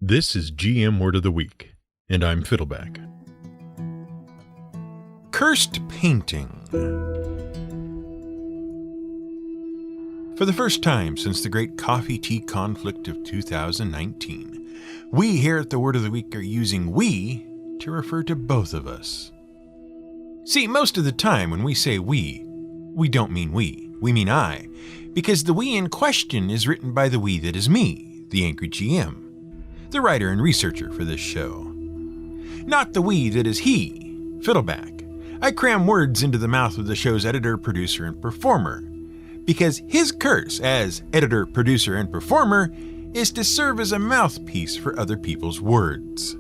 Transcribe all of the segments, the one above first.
This is GM Word of the Week, and I'm Fiddleback. Cursed painting. For the first time since the great coffee-tea conflict of 2019, we here at the Word of the Week are using "we" to refer to both of us. See, most of the time when we say we don't mean we mean I, because the we in question is written by the we that is me, the angry GM, the writer and researcher for this show. Not the we that is he, Fiddleback. I cram words into the mouth of the show's editor, producer, and performer, because his curse as editor, producer, and performer is to serve as a mouthpiece for other people's words.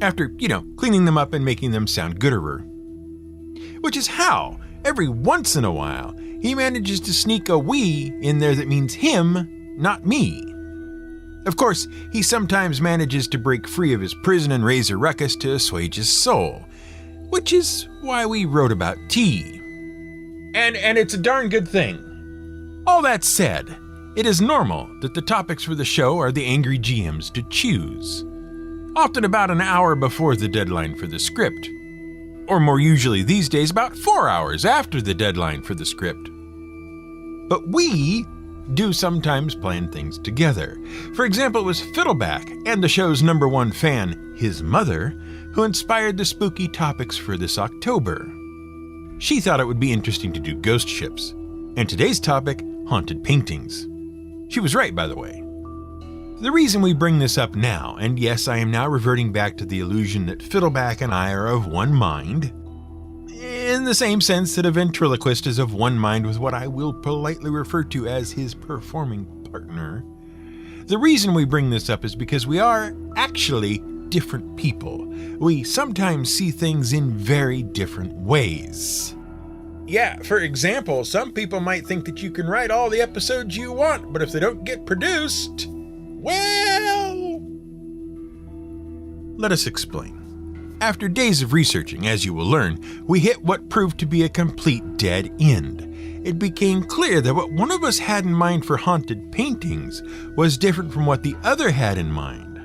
After, cleaning them up and making them sound gooder. Which is how, every once in a while, he manages to sneak a we in there that means him, not me. Of course, he sometimes manages to break free of his prison and raise a ruckus to assuage his soul, which is why we wrote about tea. And it's a darn good thing. All that said, it is normal that the topics for the show are the angry GMs to choose, often about an hour before the deadline for the script, or more usually these days about 4 hours after the deadline for the script. But we do sometimes plan things together. For example, it was Fiddleback and the show's #1 fan, his mother, who inspired the spooky topics for this October. She thought it would be interesting to do ghost ships, and today's topic, haunted paintings. She was right, by the way. The reason we bring this up now, and yes, I am now reverting back to the illusion that Fiddleback and I are of one mind, in the same sense that a ventriloquist is of one mind with what I will politely refer to as his performing partner. The reason we bring this up is because we are actually different people. We sometimes see things in very different ways. Yeah, for example, some people might think that you can write all the episodes you want, but if they don't get produced, well... Let us explain. After days of researching, as you will learn, we hit what proved to be a complete dead end. It became clear that what one of us had in mind for haunted paintings was different from what the other had in mind.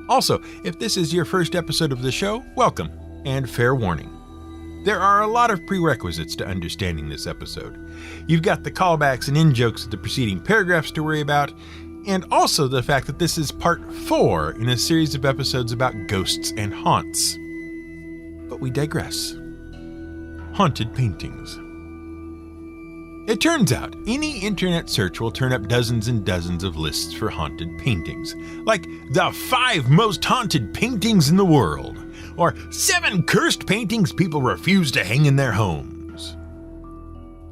Also, if this is your first episode of the show, welcome, and fair warning. There are a lot of prerequisites to understanding this episode. You've got the callbacks and in-jokes of the preceding paragraphs to worry about, and also the fact that this is part 4 in a series of episodes about ghosts and haunts. But we digress. Haunted paintings. It turns out, any internet search will turn up dozens and dozens of lists for haunted paintings, like the 5 most haunted paintings in the world, or 7 cursed paintings people refuse to hang in their homes.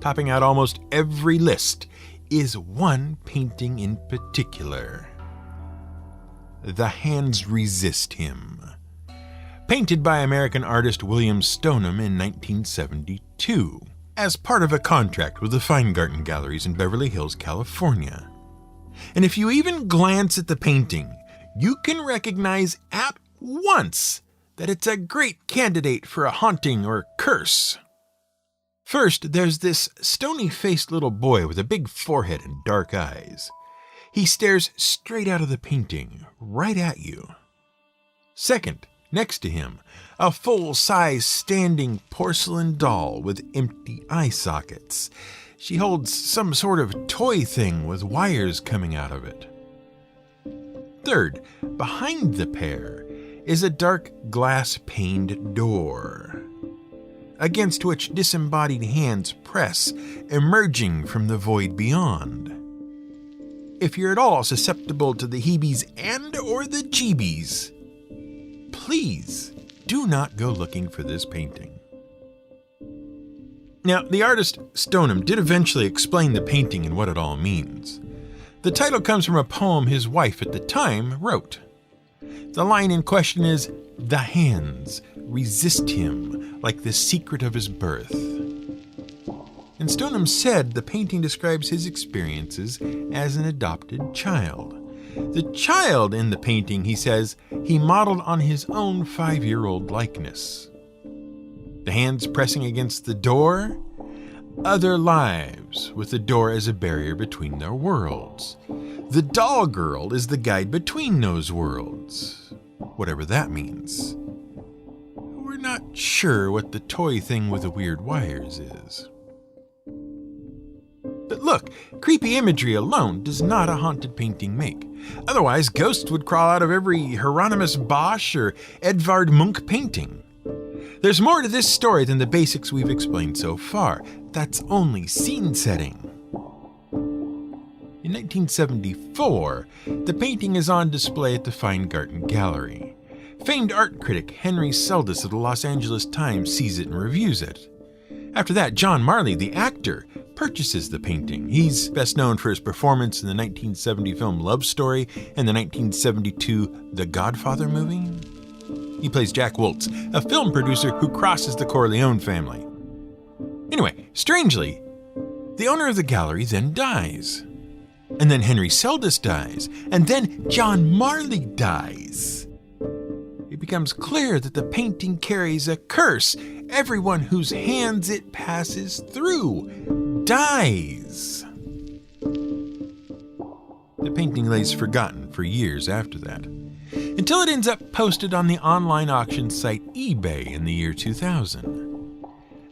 Topping out almost every list is one painting in particular. The Hands Resist Him, painted by American artist William Stoneham in 1972. As part of a contract with the Feingarten Galleries in Beverly Hills, California. And if you even glance at the painting, you can recognize at once that it's a great candidate for a haunting or curse. First, there's this stony-faced little boy with a big forehead and dark eyes. He stares straight out of the painting, right at you. Second, next to him, a full-size standing porcelain doll with empty eye sockets. She holds some sort of toy thing with wires coming out of it. Third, behind the pair is a dark glass-paned door, against which disembodied hands press, emerging from the void beyond. If you're at all susceptible to the heebies and or the jeebies, please do not go looking for this painting. Now, the artist Stoneham did eventually explain the painting and what it all means. The title comes from a poem his wife at the time wrote. The line in question is, "The hands resist him like the secret of his birth." And Stoneham said the painting describes his experiences as an adopted child. The child in the painting, he says, he modeled on his own 5-year-old likeness. The hands pressing against the door, other lives with the door as a barrier between their worlds. The doll girl is the guide between those worlds, whatever that means. We're not sure what the toy thing with the weird wires is. But look, creepy imagery alone does not a haunted painting make. Otherwise, ghosts would crawl out of every Hieronymus Bosch or Edvard Munch painting. There's more to this story than the basics we've explained so far. That's only scene setting. In 1974, the painting is on display at the Feingarten Gallery. Famed art critic Henry Seldes of the Los Angeles Times sees it and reviews it. After that, John Marley, the actor, purchases the painting. He's best known for his performance in the 1970 film Love Story and the 1972 The Godfather movie. He plays Jack Woltz, a film producer who crosses the Corleone family. Anyway, strangely, the owner of the gallery then dies. And then Henry Seldes dies. And then John Marley dies. It becomes clear that the painting carries a curse. Everyone whose hands it passes through dies. The painting lays forgotten for years after that, until it ends up posted on the online auction site eBay in the year 2000.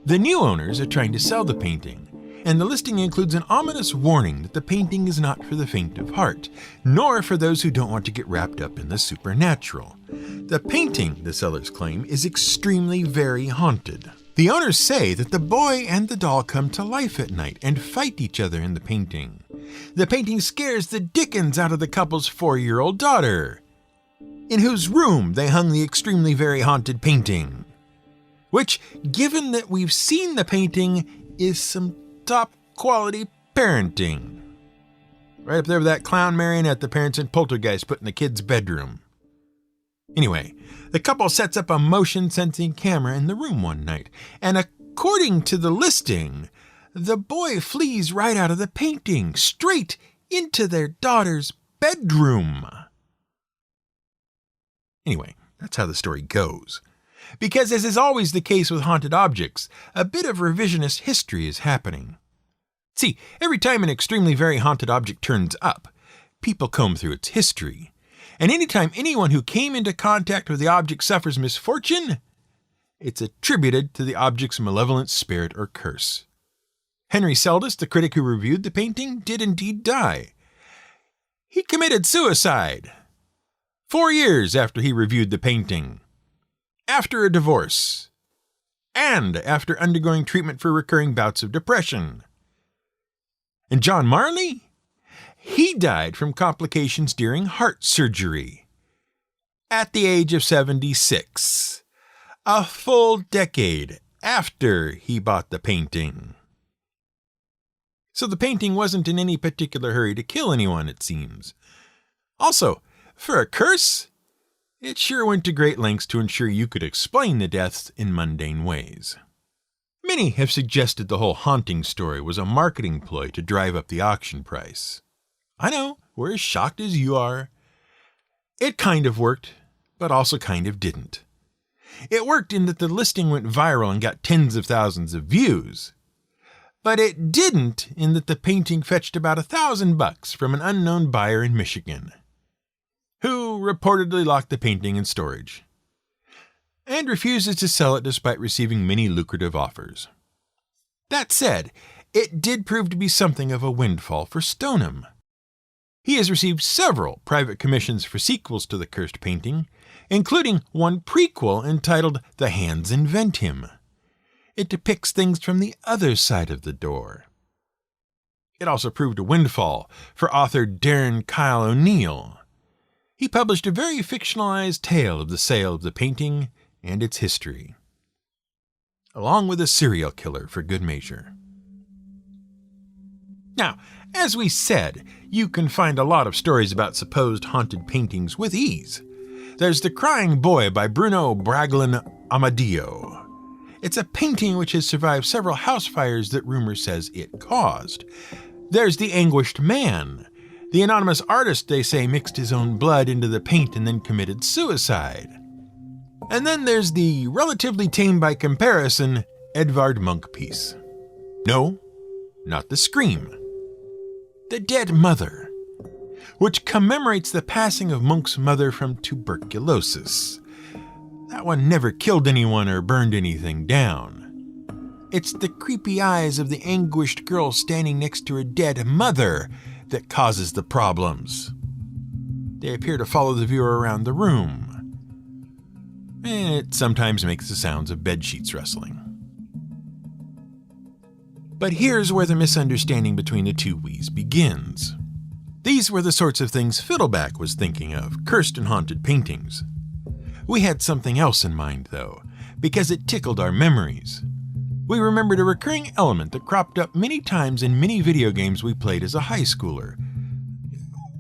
The new owners are trying to sell the painting, and the listing includes an ominous warning that the painting is not for the faint of heart, nor for those who don't want to get wrapped up in the supernatural. The painting, the sellers claim, is extremely very haunted. The owners say that the boy and the doll come to life at night and fight each other in the painting. The painting scares the dickens out of the couple's 4-year-old daughter, in whose room they hung the extremely very haunted painting. Which, given that we've seen the painting, is some top quality parenting. Right up there with that clown marionette the parents in Poltergeist put in the kid's bedroom. Anyway, the couple sets up a motion-sensing camera in the room one night, and according to the listing, the boy flees right out of the painting, straight into their daughter's bedroom. Anyway, that's how the story goes. Because as is always the case with haunted objects, a bit of revisionist history is happening. See, every time an extremely very haunted object turns up, people comb through its history. And anytime anyone who came into contact with the object suffers misfortune, it's attributed to the object's malevolent spirit or curse. Henry Seldes, the critic who reviewed the painting, did indeed die. He committed suicide 4 years after he reviewed the painting, after a divorce, and after undergoing treatment for recurring bouts of depression. And John Marley? He died from complications during heart surgery at the age of 76, a full decade after he bought the painting. So the painting wasn't in any particular hurry to kill anyone, it seems. Also, for a curse, it sure went to great lengths to ensure you could explain the deaths in mundane ways. Many have suggested the whole haunting story was a marketing ploy to drive up the auction price. I know, we're as shocked as you are. It kind of worked, but also kind of didn't. It worked in that the listing went viral and got tens of thousands of views. But it didn't in that the painting fetched about $1,000 from an unknown buyer in Michigan, who reportedly locked the painting in storage and refuses to sell it despite receiving many lucrative offers. That said, it did prove to be something of a windfall for Stoneham. He has received several private commissions for sequels to the cursed painting, including one prequel entitled The Hands Invent Him. It depicts things from the other side of the door. It also proved a windfall for author Darren Kyle O'Neill. He published a very fictionalized tale of the sale of the painting and its history, along with a serial killer for good measure. Now, as we said, you can find a lot of stories about supposed haunted paintings with ease. There's The Crying Boy by Bruno Braglin Amadeo. It's a painting which has survived several house fires that rumor says it caused. There's The Anguished Man. The anonymous artist, they say, mixed his own blood into the paint and then committed suicide. And then there's the relatively tame by comparison Edvard Munch piece. No, not The Scream. The Dead Mother. which commemorates the passing of Monk's mother from tuberculosis. That one never killed anyone or burned anything down. It's the creepy eyes of the anguished girl standing next to her dead mother that causes the problems. They appear to follow the viewer around the room. And it sometimes makes the sounds of bedsheets rustling. But here's where the misunderstanding between the two Wiis begins. These were the sorts of things Fiddleback was thinking of, cursed and haunted paintings. We had something else in mind, though, because it tickled our memories. We remembered a recurring element that cropped up many times in many video games we played as a high schooler.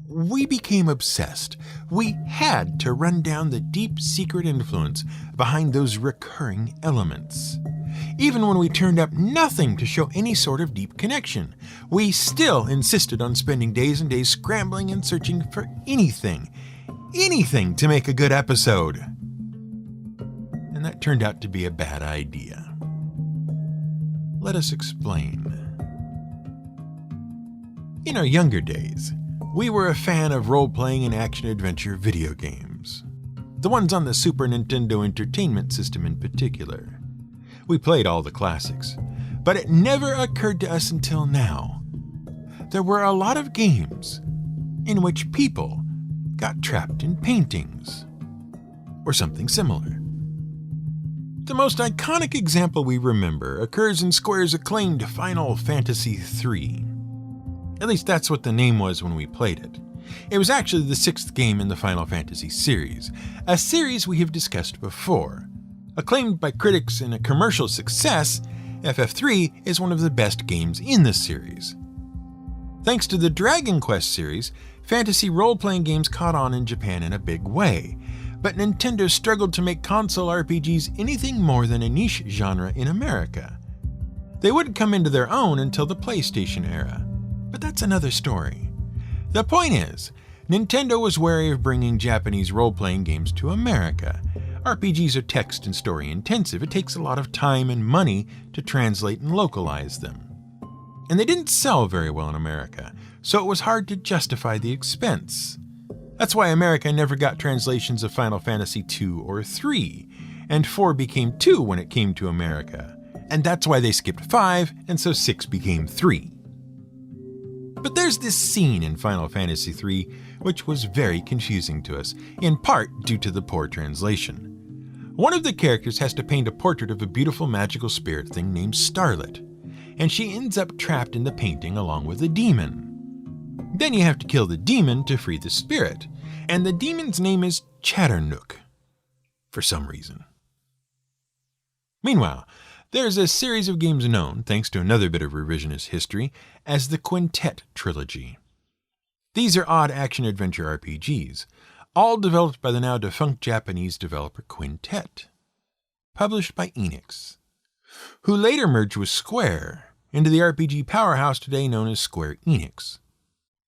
We became obsessed. We had to run down the deep secret influence behind those recurring elements. Even when we turned up nothing to show any sort of deep connection, we still insisted on spending days and days scrambling and searching for anything to make a good episode. And that turned out to be a bad idea. Let us explain. In our younger days, we were a fan of role-playing and action-adventure video games. The ones on the Super Nintendo Entertainment System in particular. We played all the classics, but it never occurred to us until now. There were a lot of games in which people got trapped in paintings, or something similar. The most iconic example we remember occurs in Square's acclaimed Final Fantasy III. At least that's what the name was when we played it. It was actually the 6th game in the Final Fantasy series, a series we have discussed before. Acclaimed by critics and a commercial success, FF3 is one of the best games in the series. Thanks to the Dragon Quest series, fantasy role-playing games caught on in Japan in a big way, but Nintendo struggled to make console RPGs anything more than a niche genre in America. They wouldn't come into their own until the PlayStation era, but that's another story. The point is, Nintendo was wary of bringing Japanese role-playing games to America. RPGs are text and story intensive. It takes a lot of time and money to translate and localize them. And they didn't sell very well in America, so it was hard to justify the expense. That's why America never got translations of Final Fantasy II or III, and 4 became 2 when it came to America. And that's why they skipped 5, and so 6 became 3. But there's this scene in Final Fantasy III which was very confusing to us, in part due to the poor translation. One of the characters has to paint a portrait of a beautiful magical spirit thing named Starlet, and she ends up trapped in the painting along with a demon. Then you have to kill the demon to free the spirit, and the demon's name is Chatternook, for some reason. Meanwhile, there's a series of games known, thanks to another bit of revisionist history, as the Quintet Trilogy. These are odd action-adventure RPGs, all developed by the now defunct Japanese developer Quintet, published by Enix, who later merged with Square into the RPG powerhouse today known as Square Enix.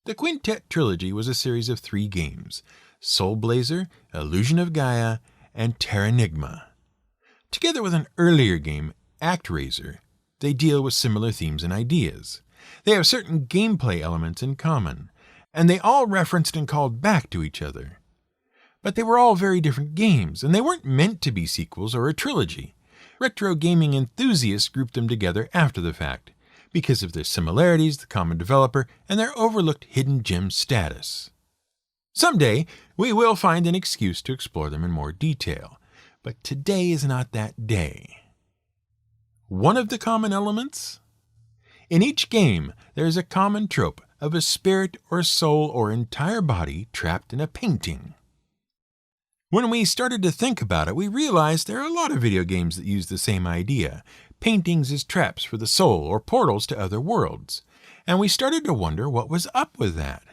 The Quintet Trilogy was a series of 3 games, Soul Blazer, Illusion of Gaia, and Terranigma. Together with an earlier game, ActRaiser, they deal with similar themes and ideas. They have certain gameplay elements in common, and they all referenced and called back to each other. But they were all very different games, and they weren't meant to be sequels or a trilogy. Retro gaming enthusiasts grouped them together after the fact, because of their similarities, the common developer, and their overlooked hidden gem status. Someday, we will find an excuse to explore them in more detail, but today is not that day. One of the common elements? In each game, there is a common trope of a spirit or soul or entire body trapped in a painting. When we started to think about it, we realized there are a lot of video games that use the same idea, paintings as traps for the soul or portals to other worlds, and we started to wonder what was up with that.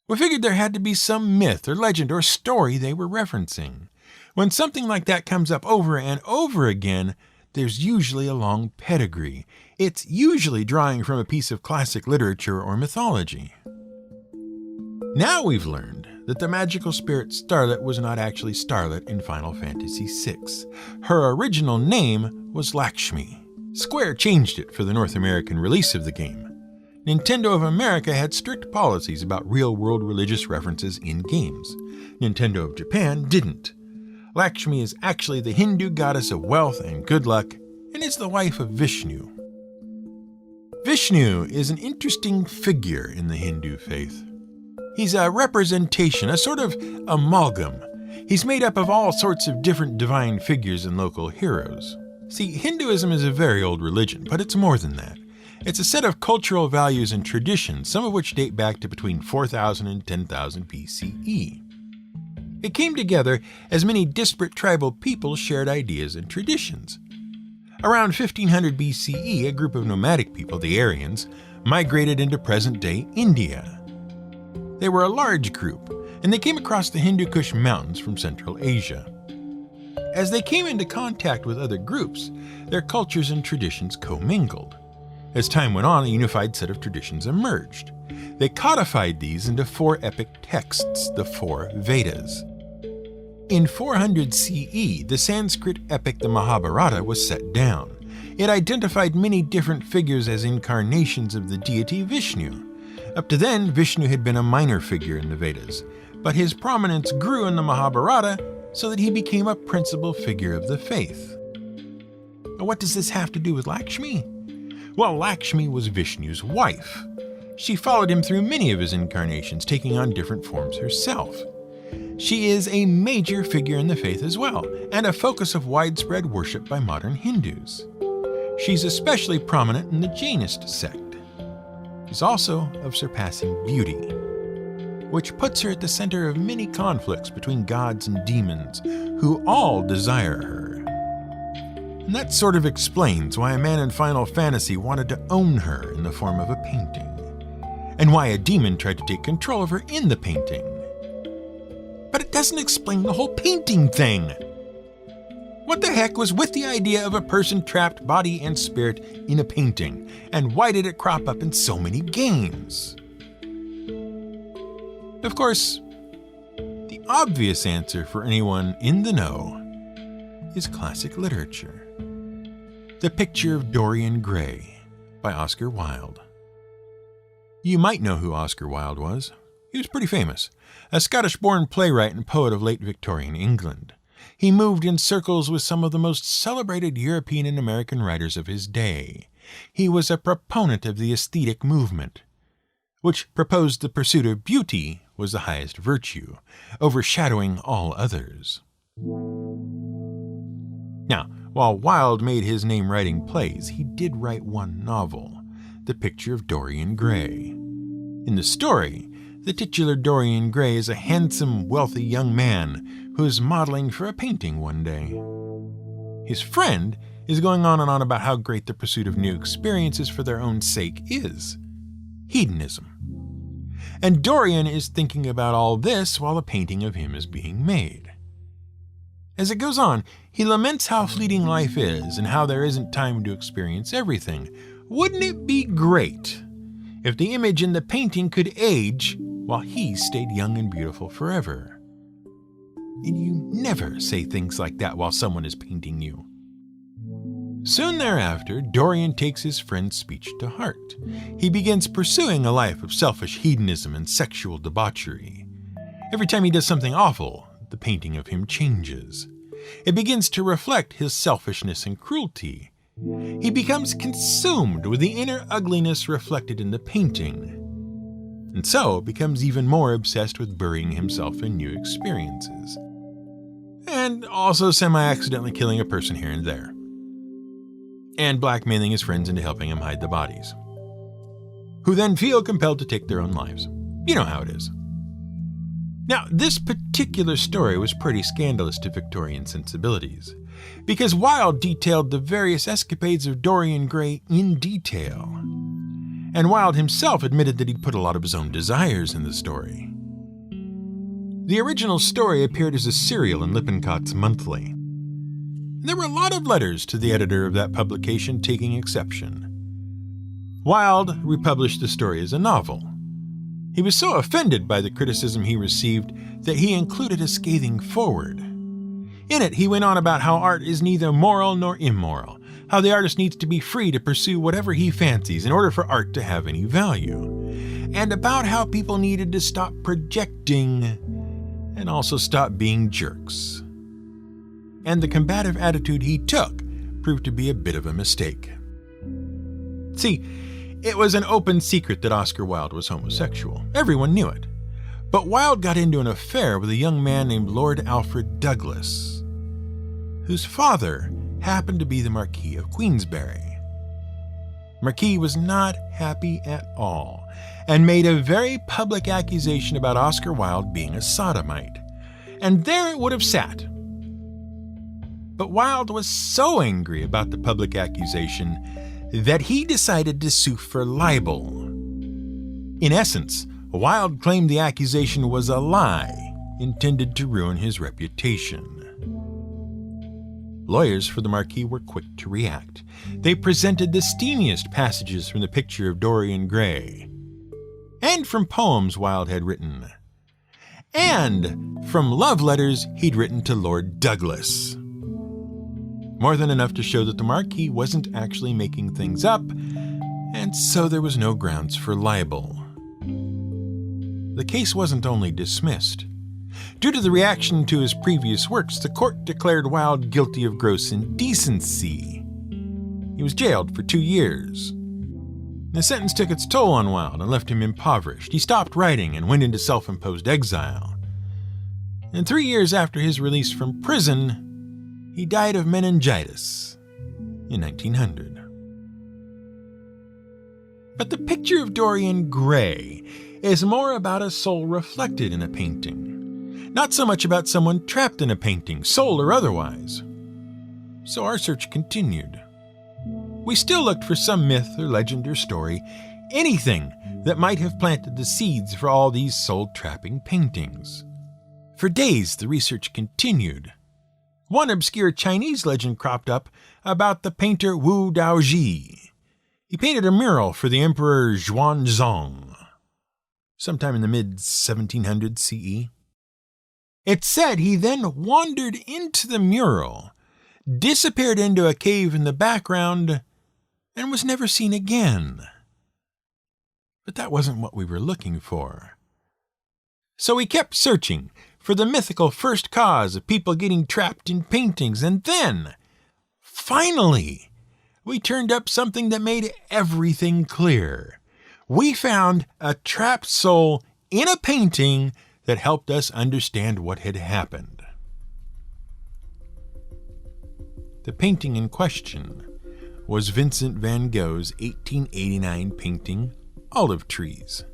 We figured there had to be some myth or legend or story they were referencing. When something like that comes up over and over again, there's usually a long pedigree. It's usually drawing from a piece of classic literature or mythology. Now we've learned that the magical spirit Starlet was not actually Starlet in Final Fantasy VI. Her original name was Lakshmi. Square changed it for the North American release of the game. Nintendo of America had strict policies about real-world religious references in games. Nintendo of Japan didn't. Lakshmi is actually the Hindu goddess of wealth and good luck, and is the wife of Vishnu. Vishnu is an interesting figure in the Hindu faith. He's a representation, a sort of amalgam. He's made up of all sorts of different divine figures and local heroes. See, Hinduism is a very old religion, but it's more than that. It's a set of cultural values and traditions, some of which date back to between 4000 and 10,000 BCE. It came together as many disparate tribal peoples shared ideas and traditions. Around 1500 BCE, a group of nomadic people, the Aryans, migrated into present-day India. They were a large group, and they came across the Hindu Kush Mountains from Central Asia. As they came into contact with other groups, their cultures and traditions commingled. As time went on, a unified set of traditions emerged. They codified these into 4 epic texts, the 4 Vedas. In 400 CE, the Sanskrit epic the Mahabharata was set down. It identified many different figures as incarnations of the deity Vishnu. Up to then, Vishnu had been a minor figure in the Vedas, but his prominence grew in the Mahabharata so that he became a principal figure of the faith. What does this have to do with Lakshmi? Well, Lakshmi was Vishnu's wife. She followed him through many of his incarnations, taking on different forms herself. She is a major figure in the faith as well, and a focus of widespread worship by modern Hindus. She's especially prominent in the Jainist sect. She's also of surpassing beauty, which puts her at the center of many conflicts between gods and demons, who all desire her. And that sort of explains why a man in Final Fantasy wanted to own her in the form of a painting, and why a demon tried to take control of her in the painting. But it doesn't explain the whole painting thing. What the heck was with the idea of a person trapped body and spirit in a painting, and why did it crop up in so many games? Of course, the obvious answer for anyone in the know is classic literature. The Picture of Dorian Gray by Oscar Wilde. You might know who Oscar Wilde was. He was pretty famous, a Scottish-born playwright and poet of late Victorian England. He moved in circles with some of the most celebrated European and American writers of his day. He was a proponent of the aesthetic movement, which proposed the pursuit of beauty was the highest virtue, overshadowing all others. Now, while Wilde made his name writing plays, he did write one novel, The Picture of Dorian Gray. In the story, the titular Dorian Gray is a handsome, wealthy young man who is modeling for a painting one day. His friend is going on and on about how great the pursuit of new experiences for their own sake is. Hedonism. And Dorian is thinking about all this while a painting of him is being made. As it goes on, he laments how fleeting life is and how there isn't time to experience everything. Wouldn't it be great if the image in the painting could age while he stayed young and beautiful forever? And you never say things like that while someone is painting you. Soon thereafter, Dorian takes his friend's speech to heart. He begins pursuing a life of selfish hedonism and sexual debauchery. Every time he does something awful, the painting of him changes. It begins to reflect his selfishness and cruelty. He becomes consumed with the inner ugliness reflected in the painting, and so becomes even more obsessed with burying himself in new experiences, and also semi-accidentally killing a person here and there, and blackmailing his friends into helping him hide the bodies, who then feel compelled to take their own lives. You know how it is. Now, this particular story was pretty scandalous to Victorian sensibilities, because Wilde detailed the various escapades of Dorian Gray in detail, and Wilde himself admitted that he'd put a lot of his own desires in the story. The original story appeared as a serial in Lippincott's Monthly. There were a lot of letters to the editor of that publication taking exception. Wilde republished the story as a novel. He was so offended by the criticism he received that he included a scathing foreword. In it, he went on about how art is neither moral nor immoral, how the artist needs to be free to pursue whatever he fancies in order for art to have any value, and about how people needed to stop projecting and also stop being jerks. And the combative attitude he took proved to be a bit of a mistake. See, it was an open secret that Oscar Wilde was homosexual. Everyone knew it. But Wilde got into an affair with a young man named Lord Alfred Douglas, whose father happened to be the Marquis of Queensberry. Marquis was not happy at all and made a very public accusation about Oscar Wilde being a sodomite. And there it would have sat. But Wilde was so angry about the public accusation that he decided to sue for libel. In essence, Wilde claimed the accusation was a lie intended to ruin his reputation. Lawyers for the Marquis were quick to react. They presented the steamiest passages from the picture of Dorian Gray, and from poems Wilde had written, and from love letters he'd written to Lord Douglas. More than enough to show that the Marquis wasn't actually making things up, and so there was no grounds for libel. The case wasn't only dismissed. Due to the reaction to his previous works, the court declared Wilde guilty of gross indecency. He was jailed for 2 years. The sentence took its toll on Wilde and left him impoverished. He stopped writing and went into self-imposed exile. And 3 years after his release from prison, he died of meningitis in 1900. But the picture of Dorian Gray is more about a soul reflected in a painting, not so much about someone trapped in a painting, soul or otherwise. So our search continued. We still looked for some myth or legend or story, anything that might have planted the seeds for all these soul-trapping paintings. For days, the research continued. One obscure Chinese legend cropped up about the painter Wu Daoji. He painted a mural for the Emperor Xuanzong sometime in the mid-1700s CE. It said he then wandered into the mural, disappeared into a cave in the background, and was never seen again. But that wasn't what we were looking for. So we kept searching for the mythical first cause of people getting trapped in paintings, and then, finally, we turned up something that made everything clear. We found a trapped soul in a painting that helped us understand what had happened. The painting in question was Vincent van Gogh's 1889 painting, Olive Trees.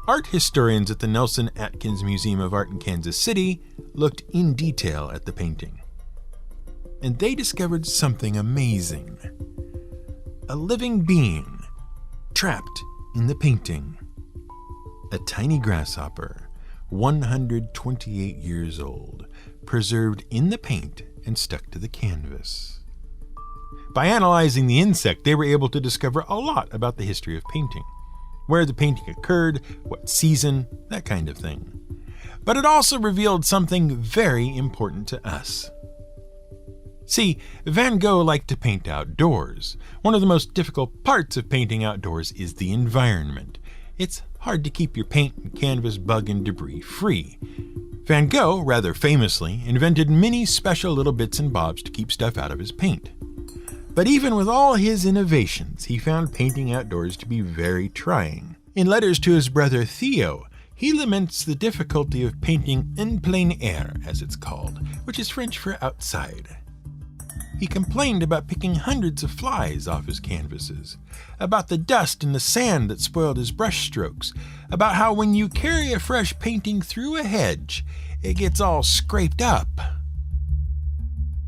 Art historians at the Nelson Atkins Museum of Art in Kansas City looked in detail at the painting, and they discovered something amazing. A living being trapped in the painting. A tiny grasshopper, 128 years old, preserved in the paint and stuck to the canvas. By analyzing the insect, they were able to discover a lot about the history of painting, where the painting occurred, what season, that kind of thing. But it also revealed something very important to us. See, Van Gogh liked to paint outdoors. One of the most difficult parts of painting outdoors is the environment. It's hard to keep your paint and canvas, bug, and debris free. Van Gogh, rather famously, invented many special little bits and bobs to keep stuff out of his paint. But even with all his innovations, he found painting outdoors to be very trying. In letters to his brother Theo, he laments the difficulty of painting en plein air, as it's called, which is French for outside. He complained about picking hundreds of flies off his canvases, about the dust and the sand that spoiled his brush strokes, about how when you carry a fresh painting through a hedge, it gets all scraped up.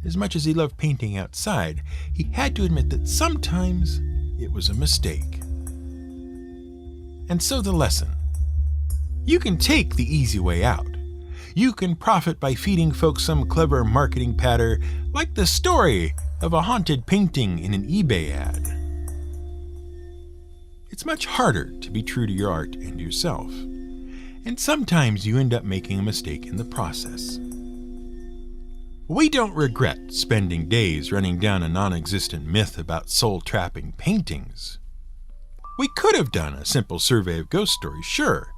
As much as he loved painting outside, he had to admit that sometimes it was a mistake. And so the lesson. You can take the easy way out. You can profit by feeding folks some clever marketing patter, like the story of a haunted painting in an eBay ad. It's much harder to be true to your art and yourself, and sometimes you end up making a mistake in the process. We don't regret spending days running down a non-existent myth about soul-trapping paintings. We could have done a simple survey of ghost stories, sure,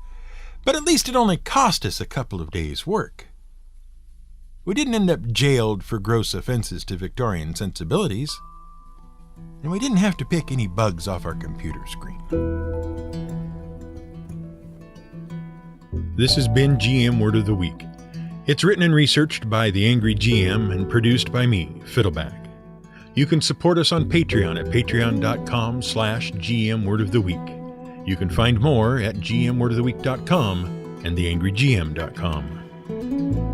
but at least it only cost us a couple of days' work. We didn't end up jailed for gross offenses to Victorian sensibilities, and we didn't have to pick any bugs off our computer screen. This has been GM Word of the Week. It's written and researched by the Angry GM and produced by me, Fiddleback. You can support us on Patreon at patreon.com/GM Word of the Week. You can find more at gmwordoftheweek.com and theangrygm.com.